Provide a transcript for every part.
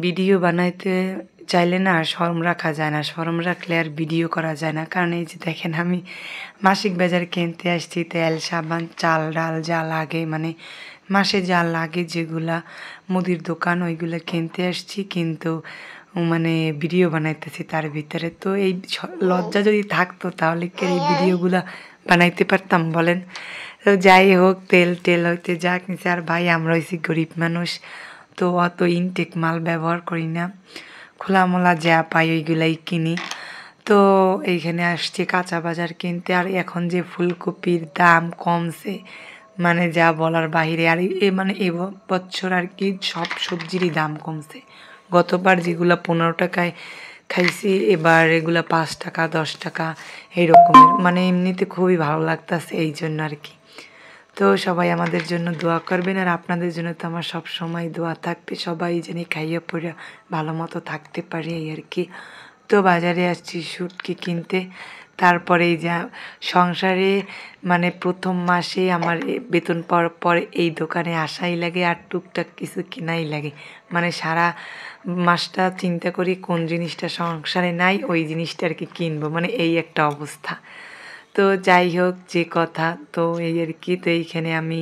Video বানাইতে চাইলে না শরম রাখা যায় না, শরম রাখলে আর ভিডিও করা যায় না। কারণ এই যে দেখেন আমি মাসিক বাজার কিনতে আসছি, তেল সাবান চাল ডাল যা লাগে মানে মাসে যা লাগে যেগুলা মুদির দোকান ওইগুলো কিনতে আসছি, কিন্তু মানে ভিডিও বানাইতেছি তার ভিতরে। তো এই লজ্জা যদি থাকতো তাহলে কি এই ভিডিওগুলা বানাইতে পারতাম বলেন? তো যাই হোক, তেল টেল হইতে যা কিনছে, আর ভাই আমরা হয়েছি গরিব মানুষ, তো অত ইনটেক মাল ব্যবহার করি না, খোলামোলা যা পাই ওইগুলাই কিনি। তো এইখানে আসছি কাঁচা বাজার কিনতে। আর এখন যে ফুলকপির দাম কমছে মানে যা বলার বাহিরে। আর মানে এ বছর আর কি সব সবজিরই দাম কমছে। গতবার যেগুলো 15 টাকায় খাইছি এবার এগুলো 5 টাকা 10 টাকা এইরকমের, মানে এমনিতে খুবই ভালো লাগতেছে এই জন্য আর কি। তো সবাই আমাদের জন্য দোয়া করবেন, আর আপনাদের জন্য তো আমার সব সময় দোয়া থাকবে, সবাই যেন খাইয়ে পড়ে ভালো মতো থাকতে পারে এই আর কি। তো বাজারে আসছি শুটকি কিনতে। তারপরে এই যা সংসারে মানে প্রথম মাসে আমার বেতন পাওয়ার পরে এই দোকানে আসাই লাগে, আর টুকটাক কিছু কেনাই লাগে। মানে সারা মাসটা চিন্তা করি কোন জিনিসটা সংসারে নাই ওই জিনিসটা আর কি কিনবো, মানে এই একটা অবস্থা। তো যাই হোক যে কথা, তো এই আর কি। তো এইখানে আমি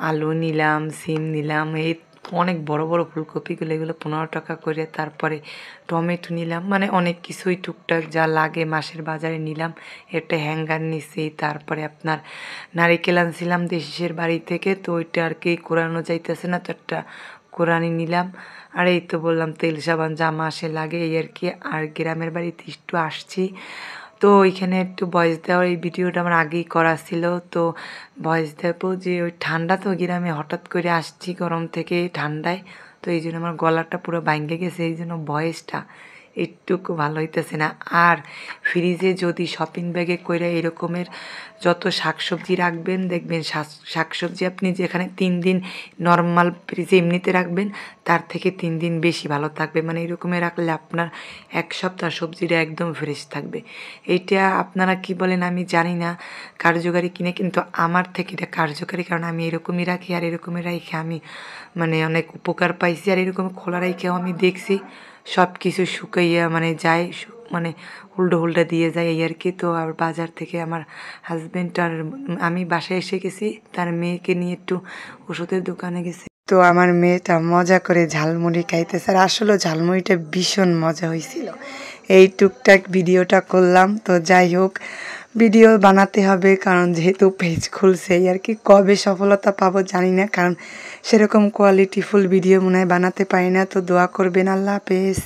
আলু নিলাম, সিম নিলাম, এই অনেক বড় বড় ফুলকপিগুলো এগুলো 15 টাকা করে। তারপরে টমেটো নিলাম, মানে অনেক কিছুই টুকটাক যা লাগে মাসের বাজারে নিলাম। একটা হ্যাঙ্গার নিছি, তারপরে আপনার নারিকেল আনছিলাম দেশের বাড়ি থেকে, তো ওইটা আর কি কোরানো যাইতেছে না, তো একটা কোরানি নিলাম। আর এই তো বললাম তেল সাবান যা মাসে লাগে এই আর কি। আর গ্রামের বাড়িতে একটু আসছি, তো ওইখানে একটু ভয়েস দেওয়ার এই ভিডিওটা আমার আগেই করা ছিল। তো ভয়েস দেবো যে ওই ঠান্ডা তো গ্রামে হঠাৎ করে আসছি গরম থেকে ঠান্ডায়, তো এই জন্য আমার গলাটা পুরো ভাঙে গেছে, এই জন্য ভয়েসটা একটুকু ভালো হইতেছে না। আর ফ্রিজে যদি শপিং ব্যাগে করে এরকমের যত শাকসবজি রাখবেন দেখবেন শাকসবজি আপনি যেখানে 3 দিন নর্মাল ফ্রিজে এমনিতে রাখবেন তার থেকে 3 দিন বেশি ভালো থাকবে। মানে এরকমের রাখলে আপনার 1 সপ্তাহ সবজিটা একদম ফ্রেশ থাকবে। এইটা আপনারা কি বলেন আমি জানি না, কার্যকারী কিনে, কিন্তু আমার থেকে এটা কার্যকারী, কারণ আমি এরকমই রাখি। আর এরকমই রাখি আমি মানে অনেক উপকার পাইছি। আর এরকম খোলা রাখেও আমি দেখছি সব কিছু শুকাইয়া মানে যায়, মানে উল্টো দিয়ে যায় এই আর কি। তো আর বাজার থেকে আমার হাজব্যান্ড আর আমি বাসায় এসে গেছি, তার মেয়েকে নিয়ে একটু ওষুধের দোকানে গেছি। তো আমার মেয়েটা মজা করে ঝালমুড়ি খাইতেছে, আর আসলে ঝালমুড়িটা ভীষণ মজা হয়েছিল। এই টুকটাক ভিডিওটা করলাম। তো যাই হোক, ভিডিও বানাতে হবে কারণ যেহেতু পেজ খুলছে এই আর কি। কবে সফলতা পাবো জানি না, কারণ সেরকম কোয়ালিটিফুল ভিডিও মনে হয় বানাতে পারি না। তো দোয়া করবেন। আল্লাহ হাফেজ।